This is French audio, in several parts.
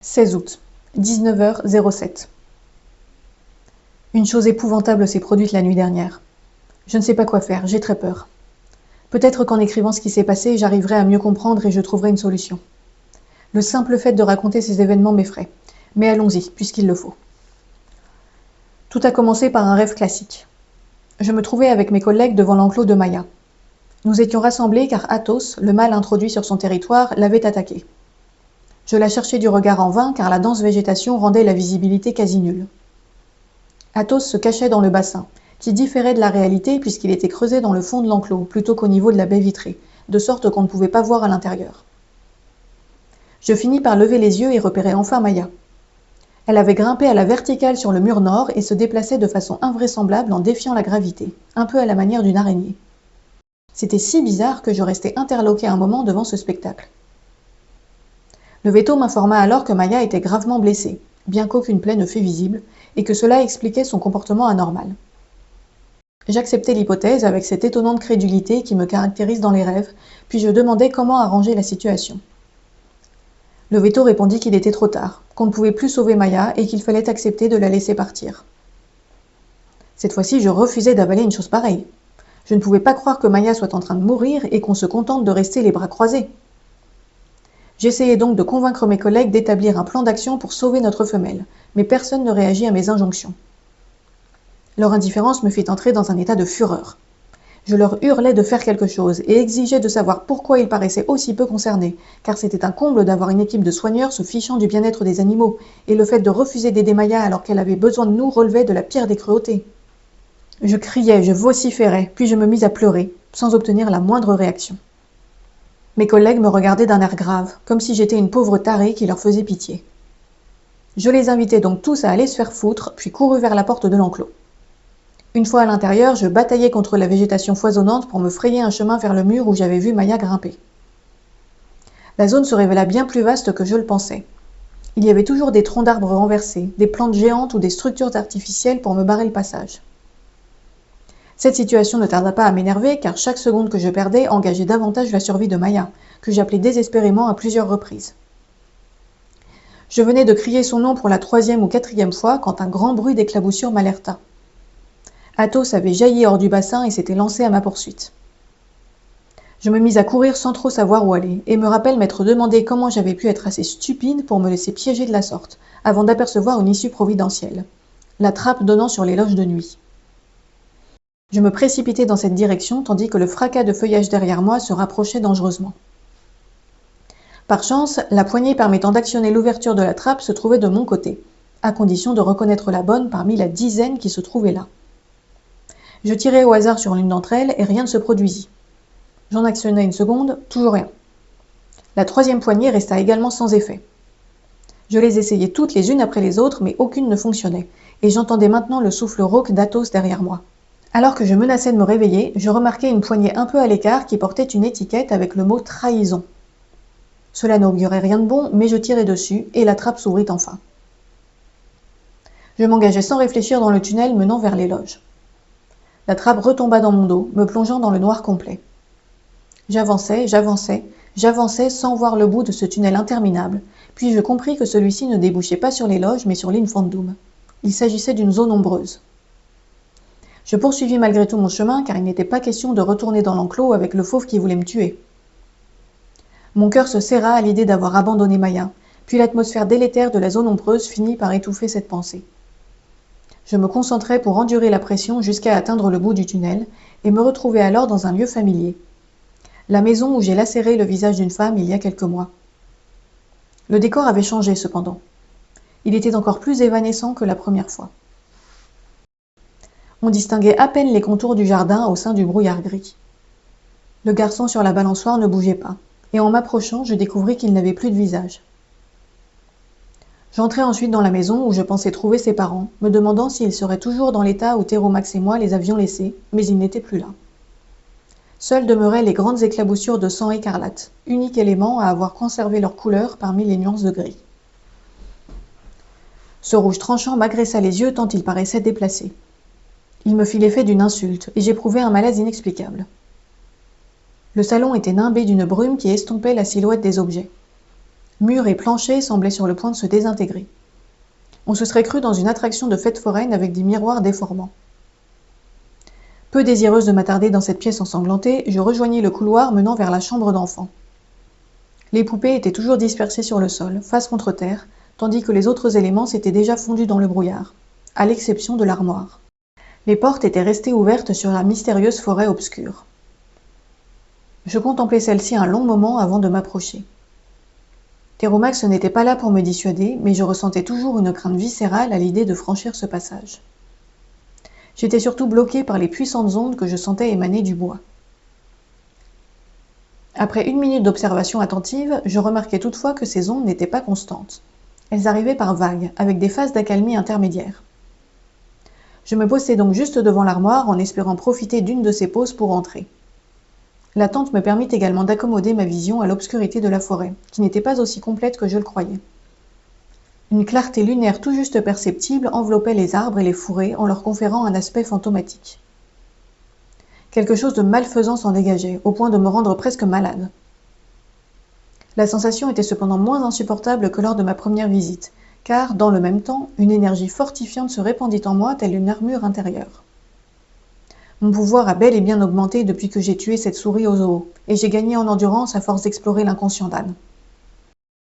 16 août, 19h07. Une chose épouvantable s'est produite la nuit dernière. Je ne sais pas quoi faire, j'ai très peur. Peut-être qu'en écrivant ce qui s'est passé, j'arriverai à mieux comprendre et je trouverai une solution. Le simple fait de raconter ces événements m'effraie. Mais allons-y, puisqu'il le faut. Tout a commencé par un rêve classique. Je me trouvais avec mes collègues devant l'enclos de Maya. Nous étions rassemblés car Athos, le mâle introduit sur son territoire, l'avait attaqué. Je la cherchais du regard en vain car la dense végétation rendait la visibilité quasi nulle. Athos se cachait dans le bassin, qui différait de la réalité puisqu'il était creusé dans le fond de l'enclos plutôt qu'au niveau de la baie vitrée, de sorte qu'on ne pouvait pas voir à l'intérieur. Je finis par lever les yeux et repérer enfin Maya. Elle avait grimpé à la verticale sur le mur nord et se déplaçait de façon invraisemblable en défiant la gravité, un peu à la manière d'une araignée. C'était si bizarre que je restais interloqué un moment devant ce spectacle. Le veto m'informa alors que Maya était gravement blessée, bien qu'aucune plaie ne fût visible, et que cela expliquait son comportement anormal. J'acceptai l'hypothèse avec cette étonnante crédulité qui me caractérise dans les rêves, puis je demandai comment arranger la situation. Le veto répondit qu'il était trop tard, qu'on ne pouvait plus sauver Maya et qu'il fallait accepter de la laisser partir. Cette fois-ci, je refusais d'avaler une chose pareille. Je ne pouvais pas croire que Maya soit en train de mourir et qu'on se contente de rester les bras croisés. J'essayais donc de convaincre mes collègues d'établir un plan d'action pour sauver notre femelle, mais personne ne réagit à mes injonctions. Leur indifférence me fit entrer dans un état de fureur. Je leur hurlais de faire quelque chose et exigeais de savoir pourquoi ils paraissaient aussi peu concernés, car c'était un comble d'avoir une équipe de soigneurs se fichant du bien-être des animaux, et le fait de refuser d'aider Maya alors qu'elle avait besoin de nous relevait de la pire des cruautés. Je criais, je vociférais, puis je me mis à pleurer, sans obtenir la moindre réaction. Mes collègues me regardaient d'un air grave, comme si j'étais une pauvre tarée qui leur faisait pitié. Je les invitai donc tous à aller se faire foutre, puis courus vers la porte de l'enclos. Une fois à l'intérieur, je bataillais contre la végétation foisonnante pour me frayer un chemin vers le mur où j'avais vu Maya grimper. La zone se révéla bien plus vaste que je le pensais. Il y avait toujours des troncs d'arbres renversés, des plantes géantes ou des structures artificielles pour me barrer le passage. Cette situation ne tarda pas à m'énerver car chaque seconde que je perdais engageait davantage la survie de Maya, que j'appelais désespérément à plusieurs reprises. Je venais de crier son nom pour la 3e ou 4e fois quand un grand bruit d'éclaboussure m'alerta. Athos avait jailli hors du bassin et s'était lancé à ma poursuite. Je me mis à courir sans trop savoir où aller, et me rappelle m'être demandé comment j'avais pu être assez stupide pour me laisser piéger de la sorte, avant d'apercevoir une issue providentielle, la trappe donnant sur les loges de nuit. Je me précipitai dans cette direction tandis que le fracas de feuillage derrière moi se rapprochait dangereusement. Par chance, la poignée permettant d'actionner l'ouverture de la trappe se trouvait de mon côté, à condition de reconnaître la bonne parmi la dizaine qui se trouvait là. Je tirai au hasard sur l'une d'entre elles et rien ne se produisit. J'en actionnai une seconde, toujours rien. La 3e poignée resta également sans effet. Je les essayai toutes les unes après les autres, mais aucune ne fonctionnait, et j'entendais maintenant le souffle rauque d'Athos derrière moi. Alors que je menaçais de me réveiller, je remarquai une poignée un peu à l'écart qui portait une étiquette avec le mot « trahison ». Cela n'augurait rien de bon, mais je tirai dessus, et la trappe s'ouvrit enfin. Je m'engageai sans réfléchir dans le tunnel menant vers les loges. La trappe retomba dans mon dos, me plongeant dans le noir complet. J'avançais, j'avançais, j'avançais sans voir le bout de ce tunnel interminable, puis je compris que celui-ci ne débouchait pas sur les loges, mais sur l'Infandum. Il s'agissait d'une zone ombreuse. Je poursuivis malgré tout mon chemin, car il n'était pas question de retourner dans l'enclos avec le fauve qui voulait me tuer. Mon cœur se serra à l'idée d'avoir abandonné Maya, puis l'atmosphère délétère de la zone ombreuse finit par étouffer cette pensée. Je me concentrai pour endurer la pression jusqu'à atteindre le bout du tunnel, et me retrouvai alors dans un lieu familier. La maison où j'ai lacéré le visage d'une femme il y a quelques mois. Le décor avait changé cependant. Il était encore plus évanescent que la première fois. On distinguait à peine les contours du jardin au sein du brouillard gris. Le garçon sur la balançoire ne bougeait pas, et en m'approchant, je découvris qu'il n'avait plus de visage. J'entrai ensuite dans la maison où je pensais trouver ses parents, me demandant s'ils seraient toujours dans l'état où Théromax et moi les avions laissés, mais ils n'étaient plus là. Seules demeuraient les grandes éclaboussures de sang écarlate, unique élément à avoir conservé leur couleur parmi les nuances de gris. Ce rouge tranchant m'agressa les yeux tant il paraissait déplacé. Il me fit l'effet d'une insulte, et j'éprouvai un malaise inexplicable. Le salon était nimbé d'une brume qui estompait la silhouette des objets. Murs et planchers semblaient sur le point de se désintégrer. On se serait cru dans une attraction de fête foraine avec des miroirs déformants. Peu désireuse de m'attarder dans cette pièce ensanglantée, je rejoignis le couloir menant vers la chambre d'enfant. Les poupées étaient toujours dispersées sur le sol, face contre terre, tandis que les autres éléments s'étaient déjà fondus dans le brouillard, à l'exception de l'armoire. Les portes étaient restées ouvertes sur la mystérieuse forêt obscure. Je contemplais celle-ci un long moment avant de m'approcher. Théromax n'était pas là pour me dissuader, mais je ressentais toujours une crainte viscérale à l'idée de franchir ce passage. J'étais surtout bloquée par les puissantes ondes que je sentais émaner du bois. Après 1 minute d'observation attentive, je remarquai toutefois que ces ondes n'étaient pas constantes. Elles arrivaient par vagues, avec des phases d'accalmie intermédiaires. Je me postais donc juste devant l'armoire en espérant profiter d'une de ces pauses pour entrer. L'attente me permit également d'accommoder ma vision à l'obscurité de la forêt, qui n'était pas aussi complète que je le croyais. Une clarté lunaire tout juste perceptible enveloppait les arbres et les fourrés en leur conférant un aspect fantomatique. Quelque chose de malfaisant s'en dégageait, au point de me rendre presque malade. La sensation était cependant moins insupportable que lors de ma première visite, car, dans le même temps, une énergie fortifiante se répandit en moi telle une armure intérieure. Mon pouvoir a bel et bien augmenté depuis que j'ai tué cette souris au zoo, et j'ai gagné en endurance à force d'explorer l'inconscient d'Anne.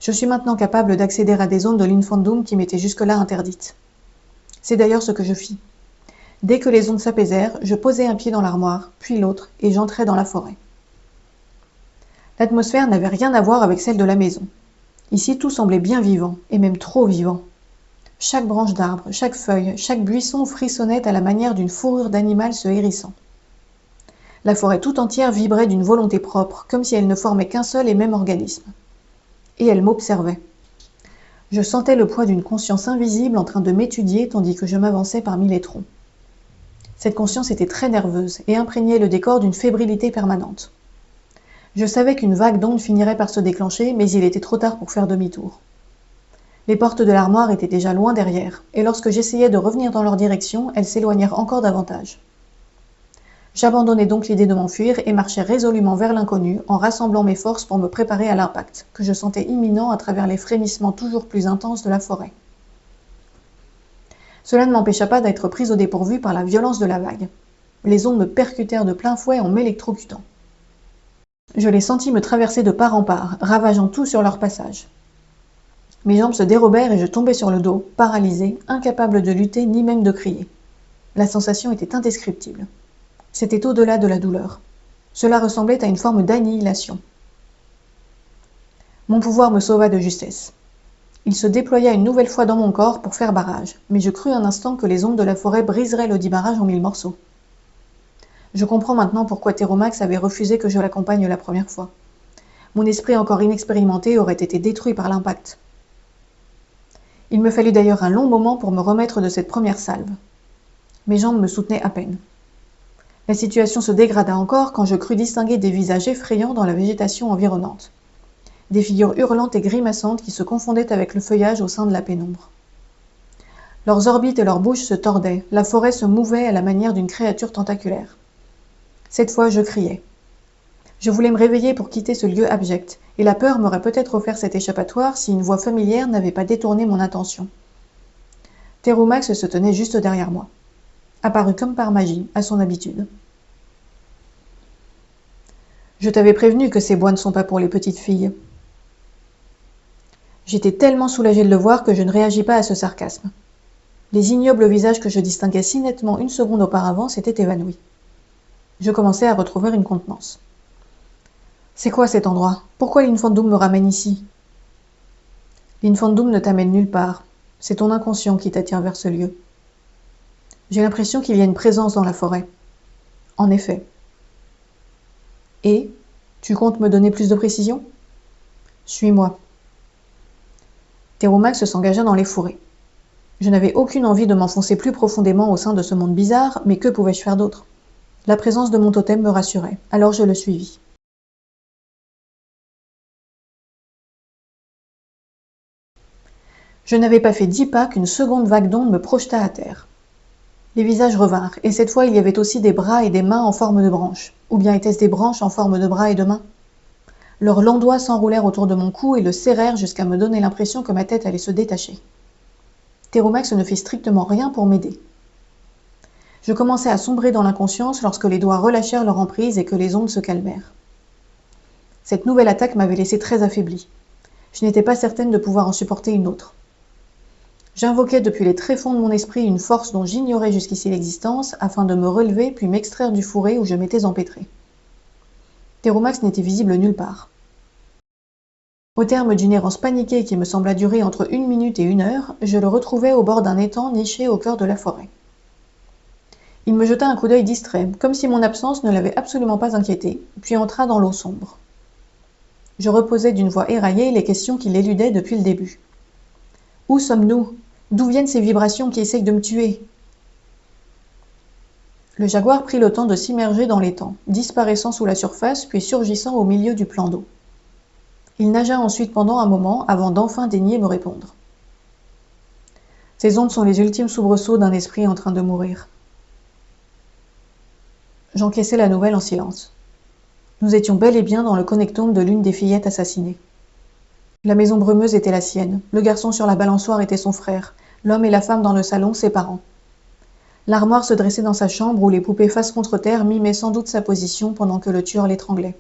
Je suis maintenant capable d'accéder à des zones de l'infandum qui m'étaient jusque-là interdites. C'est d'ailleurs ce que je fis. Dès que les ondes s'apaisèrent, je posai un pied dans l'armoire, puis l'autre, et j'entrai dans la forêt. L'atmosphère n'avait rien à voir avec celle de la maison. Ici, tout semblait bien vivant, et même trop vivant. Chaque branche d'arbre, chaque feuille, chaque buisson frissonnait à la manière d'une fourrure d'animal se hérissant. La forêt tout entière vibrait d'une volonté propre, comme si elle ne formait qu'un seul et même organisme. Et elle m'observait. Je sentais le poids d'une conscience invisible en train de m'étudier tandis que je m'avançais parmi les troncs. Cette conscience était très nerveuse et imprégnait le décor d'une fébrilité permanente. Je savais qu'une vague d'ondes finirait par se déclencher, mais il était trop tard pour faire demi-tour. Les portes de l'armoire étaient déjà loin derrière, et lorsque j'essayais de revenir dans leur direction, elles s'éloignèrent encore davantage. J'abandonnai donc l'idée de m'enfuir et marchai résolument vers l'inconnu en rassemblant mes forces pour me préparer à l'impact, que je sentais imminent à travers les frémissements toujours plus intenses de la forêt. Cela ne m'empêcha pas d'être prise au dépourvu par la violence de la vague. Les ondes me percutèrent de plein fouet en m'électrocutant. Je les sentis me traverser de part en part, ravageant tout sur leur passage. Mes jambes se dérobèrent et je tombai sur le dos, paralysée, incapable de lutter ni même de crier. La sensation était indescriptible. C'était au-delà de la douleur. Cela ressemblait à une forme d'annihilation. Mon pouvoir me sauva de justesse. Il se déploya une nouvelle fois dans mon corps pour faire barrage, mais je crus un instant que les ondes de la forêt briseraient le dit barrage en 1000 morceaux. Je comprends maintenant pourquoi Théromax avait refusé que je l'accompagne la première fois. Mon esprit encore inexpérimenté aurait été détruit par l'impact. Il me fallut d'ailleurs un long moment pour me remettre de cette première salve. Mes jambes me soutenaient à peine. La situation se dégrada encore quand je crus distinguer des visages effrayants dans la végétation environnante. Des figures hurlantes et grimaçantes qui se confondaient avec le feuillage au sein de la pénombre. Leurs orbites et leurs bouches se tordaient, la forêt se mouvait à la manière d'une créature tentaculaire. Cette fois, je criais. Je voulais me réveiller pour quitter ce lieu abject, et la peur m'aurait peut-être offert cet échappatoire si une voix familière n'avait pas détourné mon attention. Théromax se tenait juste derrière moi, apparu comme par magie, à son habitude. Je t'avais prévenu que ces bois ne sont pas pour les petites filles. J'étais tellement soulagée de le voir que je ne réagis pas à ce sarcasme. Les ignobles visages que je distinguais si nettement une seconde auparavant s'étaient évanouis. Je commençais à retrouver une contenance. C'est quoi cet endroit? Pourquoi l'Infandum me ramène ici? L'Infandum ne t'amène nulle part. C'est ton inconscient qui t'attire vers ce lieu. J'ai l'impression qu'il y a une présence dans la forêt. En effet. Et, tu comptes me donner plus de précision? Suis-moi. Théromax s'engagea dans les fourrés. Je n'avais aucune envie de m'enfoncer plus profondément au sein de ce monde bizarre, mais que pouvais-je faire d'autre? La présence de mon totem me rassurait, alors je le suivis. Je n'avais pas fait 10 pas qu'une seconde vague d'ondes me projeta à terre. Les visages revinrent, et cette fois il y avait aussi des bras et des mains en forme de branches. Ou bien étaient-ce des branches en forme de bras et de mains? Leurs longs doigts s'enroulèrent autour de mon cou et le serrèrent jusqu'à me donner l'impression que ma tête allait se détacher. Théromax ne fit strictement rien pour m'aider. Je commençais à sombrer dans l'inconscience lorsque les doigts relâchèrent leur emprise et que les ondes se calmèrent. Cette nouvelle attaque m'avait laissé très affaiblie. Je n'étais pas certaine de pouvoir en supporter une autre. J'invoquais depuis les tréfonds de mon esprit une force dont j'ignorais jusqu'ici l'existence afin de me relever puis m'extraire du fourré où je m'étais empêtrée. Théromax n'était visible nulle part. Au terme d'une errance paniquée qui me sembla durer entre 1 minute et 1 heure, je le retrouvai au bord d'un étang niché au cœur de la forêt. Il me jeta un coup d'œil distrait, comme si mon absence ne l'avait absolument pas inquiété, puis entra dans l'eau sombre. Je reposai d'une voix éraillée les questions qui l'éludaient depuis le début. Où sommes-nous? D'où viennent ces vibrations qui essayent de me tuer? Le jaguar prit le temps de s'immerger dans l'étang, disparaissant sous la surface puis surgissant au milieu du plan d'eau. Il nagea ensuite pendant un moment avant d'enfin daigner me répondre. Ces ondes sont les ultimes soubresauts d'un esprit en train de mourir. J'encaissai la nouvelle en silence. Nous étions bel et bien dans le connectome de l'une des fillettes assassinées. La maison brumeuse était la sienne, le garçon sur la balançoire était son frère, l'homme et la femme dans le salon ses parents. L'armoire se dressait dans sa chambre où les poupées face contre terre mimaient sans doute sa position pendant que le tueur l'étranglait.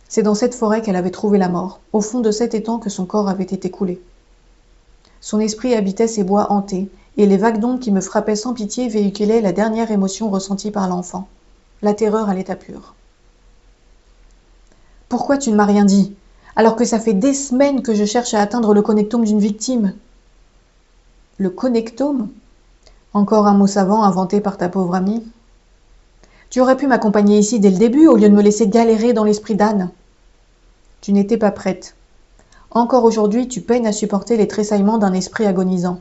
C'est dans cette forêt qu'elle avait trouvé la mort, au fond de cet étang que son corps avait été coulé. Son esprit habitait ces bois hantés, et les vagues d'ondes qui me frappaient sans pitié véhiculaient la dernière émotion ressentie par l'enfant, la terreur à l'état pur. « Pourquoi tu ne m'as rien dit, alors que ça fait des semaines que je cherche à atteindre le connectome d'une victime ?» »« Le connectome ? Encore un mot savant inventé par ta pauvre amie. Tu aurais pu m'accompagner ici dès le début au lieu de me laisser galérer dans l'esprit d'Anne. Tu n'étais pas prête. Encore aujourd'hui, tu peines à supporter les tressaillements d'un esprit agonisant.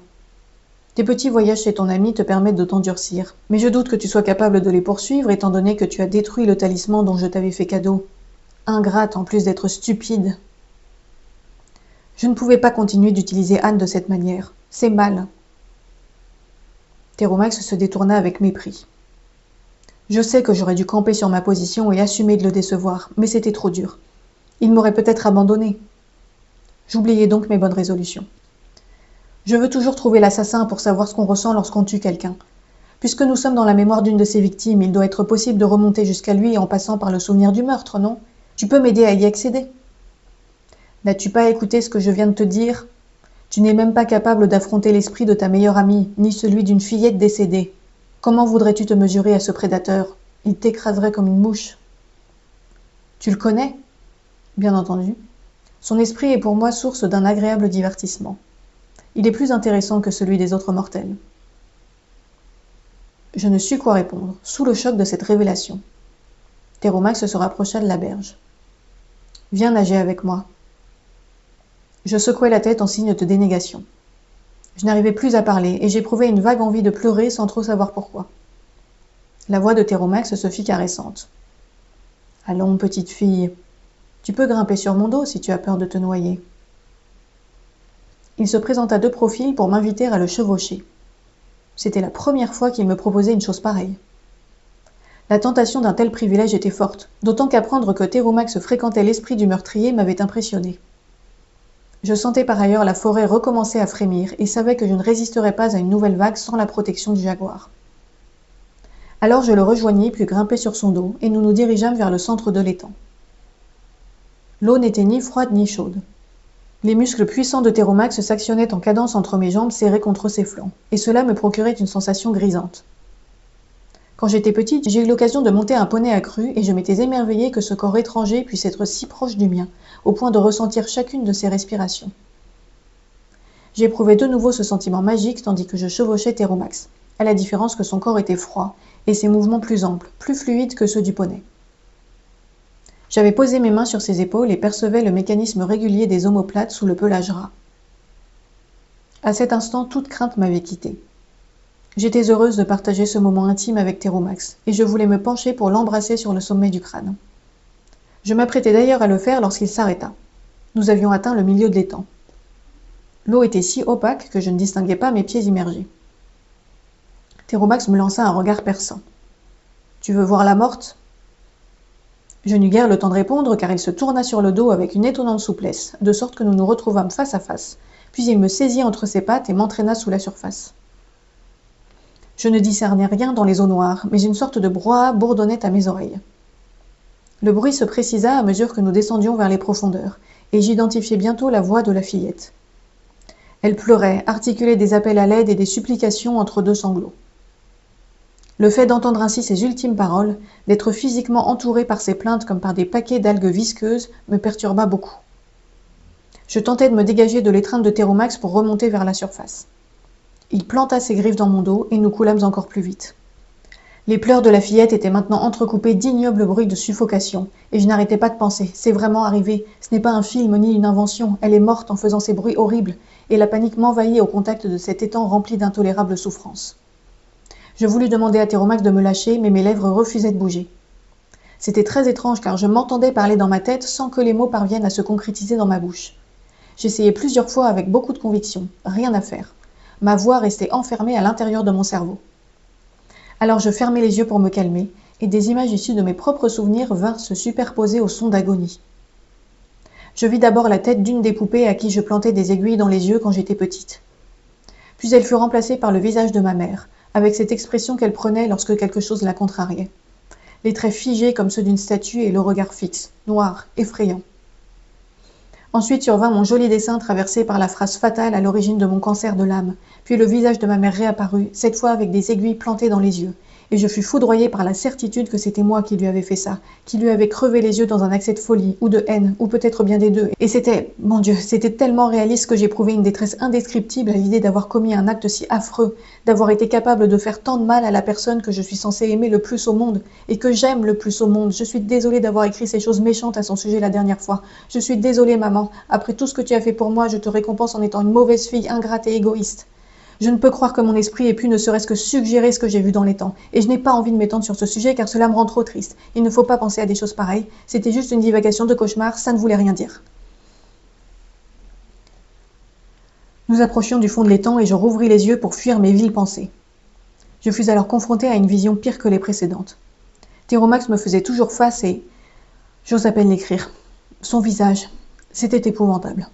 Tes petits voyages chez ton ami te permettent de t'endurcir, mais je doute que tu sois capable de les poursuivre étant donné que tu as détruit le talisman dont je t'avais fait cadeau. Ingrate en plus d'être stupide. Je ne pouvais pas continuer d'utiliser Anne de cette manière. C'est mal. Théromax se détourna avec mépris. Je sais que j'aurais dû camper sur ma position et assumer de le décevoir, mais c'était trop dur. Il m'aurait peut-être abandonné. J'oubliais donc mes bonnes résolutions. Je veux toujours trouver l'assassin pour savoir ce qu'on ressent lorsqu'on tue quelqu'un. Puisque nous sommes dans la mémoire d'une de ses victimes, il doit être possible de remonter jusqu'à lui en passant par le souvenir du meurtre, non? Tu peux m'aider à y accéder. N'as-tu pas écouté ce que je viens de te dire? Tu n'es même pas capable d'affronter l'esprit de ta meilleure amie, ni celui d'une fillette décédée. Comment voudrais-tu te mesurer à ce prédateur? Il t'écraserait comme une mouche. Tu le connais? Bien entendu. Son esprit est pour moi source d'un agréable divertissement. Il est plus intéressant que celui des autres mortels. Je ne sus quoi répondre, sous le choc de cette révélation. Théromax se rapprocha de la berge. « Viens nager avec moi. » Je secouai la tête en signe de dénégation. Je n'arrivais plus à parler et j'éprouvais une vague envie de pleurer sans trop savoir pourquoi. La voix de Théromax se fit caressante. « Allons, petite fille, tu peux grimper sur mon dos si tu as peur de te noyer. » Il se présenta de profil pour m'inviter à le chevaucher. C'était la première fois qu'il me proposait une chose pareille. La tentation d'un tel privilège était forte, d'autant qu'apprendre que Théromax fréquentait l'esprit du meurtrier m'avait impressionné. Je sentais par ailleurs la forêt recommencer à frémir et savais que je ne résisterais pas à une nouvelle vague sans la protection du jaguar. Alors je le rejoignis puis grimpai sur son dos et nous nous dirigeâmes vers le centre de l'étang. L'eau n'était ni froide ni chaude. Les muscles puissants de Théromax s'actionnaient en cadence entre mes jambes serrées contre ses flancs, et cela me procurait une sensation grisante. Quand j'étais petite, j'ai eu l'occasion de monter un poney accru et je m'étais émerveillée que ce corps étranger puisse être si proche du mien, au point de ressentir chacune de ses respirations. J'éprouvais de nouveau ce sentiment magique tandis que je chevauchais Théromax, à la différence que son corps était froid et ses mouvements plus amples, plus fluides que ceux du poney. J'avais posé mes mains sur ses épaules et percevais le mécanisme régulier des omoplates sous le pelage ras. À cet instant, toute crainte m'avait quittée. J'étais heureuse de partager ce moment intime avec Théromax, et je voulais me pencher pour l'embrasser sur le sommet du crâne. Je m'apprêtais d'ailleurs à le faire lorsqu'il s'arrêta. Nous avions atteint le milieu de l'étang. L'eau était si opaque que je ne distinguais pas mes pieds immergés. Théromax me lança un regard perçant. « Tu veux voir la morte ?» Je n'eus guère le temps de répondre car il se tourna sur le dos avec une étonnante souplesse, de sorte que nous nous retrouvâmes face à face, puis il me saisit entre ses pattes et m'entraîna sous la surface. Je ne discernais rien dans les eaux noires, mais une sorte de brouhaha bourdonnait à mes oreilles. Le bruit se précisa à mesure que nous descendions vers les profondeurs, et j'identifiai bientôt la voix de la fillette. Elle pleurait, articulait des appels à l'aide et des supplications entre deux sanglots. Le fait d'entendre ainsi ses ultimes paroles, d'être physiquement entouré par ses plaintes comme par des paquets d'algues visqueuses, me perturba beaucoup. Je tentai de me dégager de l'étreinte de Théromax pour remonter vers la surface. Il planta ses griffes dans mon dos et nous coulâmes encore plus vite. Les pleurs de la fillette étaient maintenant entrecoupés d'ignobles bruits de suffocation, et je n'arrêtais pas de penser, c'est vraiment arrivé, ce n'est pas un film ni une invention, elle est morte en faisant ces bruits horribles, et la panique m'envahit au contact de cet étang rempli d'intolérables souffrances. Je voulus demander à Théromax de me lâcher, mais mes lèvres refusaient de bouger. C'était très étrange car je m'entendais parler dans ma tête sans que les mots parviennent à se concrétiser dans ma bouche. J'essayais plusieurs fois avec beaucoup de conviction, rien à faire. Ma voix restait enfermée à l'intérieur de mon cerveau. Alors je fermai les yeux pour me calmer, et des images issues de mes propres souvenirs vinrent se superposer au son d'agonie. Je vis d'abord la tête d'une des poupées à qui je plantais des aiguilles dans les yeux quand j'étais petite. Puis elle fut remplacée par le visage de ma mère, avec cette expression qu'elle prenait lorsque quelque chose la contrariait. Les traits figés comme ceux d'une statue et le regard fixe, noir, effrayant. Ensuite survint mon joli dessin traversé par la phrase fatale à l'origine de mon cancer de l'âme, puis le visage de ma mère réapparut, cette fois avec des aiguilles plantées dans les yeux, et je fus foudroyé par la certitude que c'était moi qui lui avais fait ça, qui lui avais crevé les yeux dans un accès de folie, ou de haine, ou peut-être bien des deux, et c'était, mon Dieu, c'était tellement réaliste que j'éprouvais une détresse indescriptible à l'idée d'avoir commis un acte si affreux, d'avoir été capable de faire tant de mal à la personne que je suis censée aimer le plus au monde, et que j'aime le plus au monde. Je suis désolée d'avoir écrit ces choses méchantes à son sujet la dernière fois. Je suis désolée, maman. Après tout ce que tu as fait pour moi, je te récompense en étant une mauvaise fille, ingrate et égoïste. Je ne peux croire que mon esprit ait pu ne serait-ce que suggérer ce que j'ai vu dans les temps, et je n'ai pas envie de m'étendre sur ce sujet car cela me rend trop triste. Il ne faut pas penser à des choses pareilles, c'était juste une divagation de cauchemar, ça ne voulait rien dire. Nous approchions du fond de l'étang et je rouvris les yeux pour fuir mes viles pensées. Je fus alors confronté à une vision pire que les précédentes. Théromax me faisait toujours face et... j'ose à peine l'écrire. Son visage, c'était épouvantable.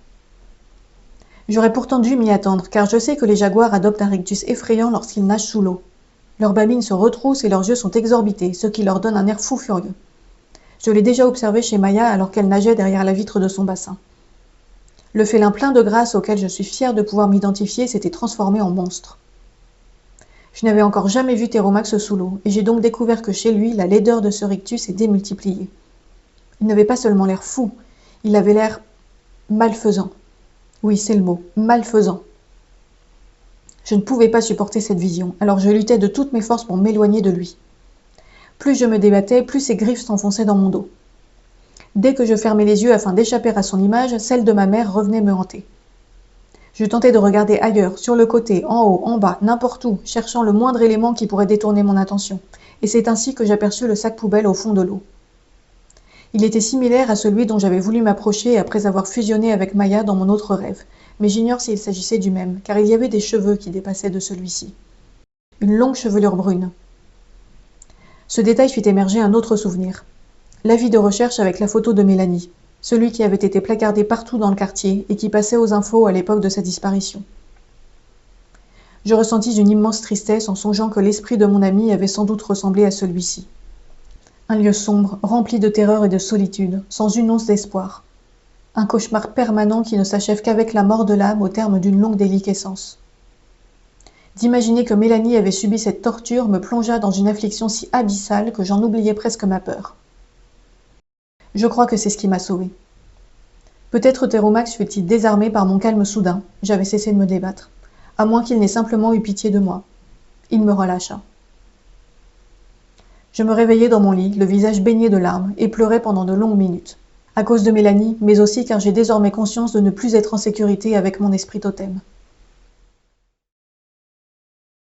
J'aurais pourtant dû m'y attendre, car je sais que les jaguars adoptent un rictus effrayant lorsqu'ils nagent sous l'eau. Leurs babines se retroussent et leurs yeux sont exorbités, ce qui leur donne un air fou furieux. Je l'ai déjà observé chez Maya alors qu'elle nageait derrière la vitre de son bassin. Le félin plein de grâce auquel je suis fière de pouvoir m'identifier s'était transformé en monstre. Je n'avais encore jamais vu Théromax sous l'eau, et j'ai donc découvert que chez lui, la laideur de ce rictus est démultipliée. Il n'avait pas seulement l'air fou, il avait l'air malfaisant. Oui, c'est le mot, malfaisant. Je ne pouvais pas supporter cette vision, alors je luttais de toutes mes forces pour m'éloigner de lui. Plus je me débattais, plus ses griffes s'enfonçaient dans mon dos. Dès que je fermais les yeux afin d'échapper à son image, celle de ma mère revenait me hanter. Je tentais de regarder ailleurs, sur le côté, en haut, en bas, n'importe où, cherchant le moindre élément qui pourrait détourner mon attention, et c'est ainsi que j'aperçus le sac poubelle au fond de l'eau. Il était similaire à celui dont j'avais voulu m'approcher après avoir fusionné avec Maya dans mon autre rêve, mais j'ignore s'il s'agissait du même, car il y avait des cheveux qui dépassaient de celui-ci. Une longue chevelure brune. Ce détail fit émerger un autre souvenir. L'avis de recherche avec la photo de Mélanie, celui qui avait été placardé partout dans le quartier et qui passait aux infos à l'époque de sa disparition. Je ressentis une immense tristesse en songeant que l'esprit de mon ami avait sans doute ressemblé à celui-ci. Un lieu sombre, rempli de terreur et de solitude, sans une once d'espoir. Un cauchemar permanent qui ne s'achève qu'avec la mort de l'âme au terme d'une longue déliquescence. D'imaginer que Mélanie avait subi cette torture me plongea dans une affliction si abyssale que j'en oubliais presque ma peur. Je crois que c'est ce qui m'a sauvée. Peut-être Théromax fut-il désarmé par mon calme soudain, j'avais cessé de me débattre, à moins qu'il n'ait simplement eu pitié de moi. Il me relâcha. Je me réveillai dans mon lit, le visage baigné de larmes, et pleurai pendant de longues minutes. À cause de Mélanie, mais aussi car j'ai désormais conscience de ne plus être en sécurité avec mon esprit totem.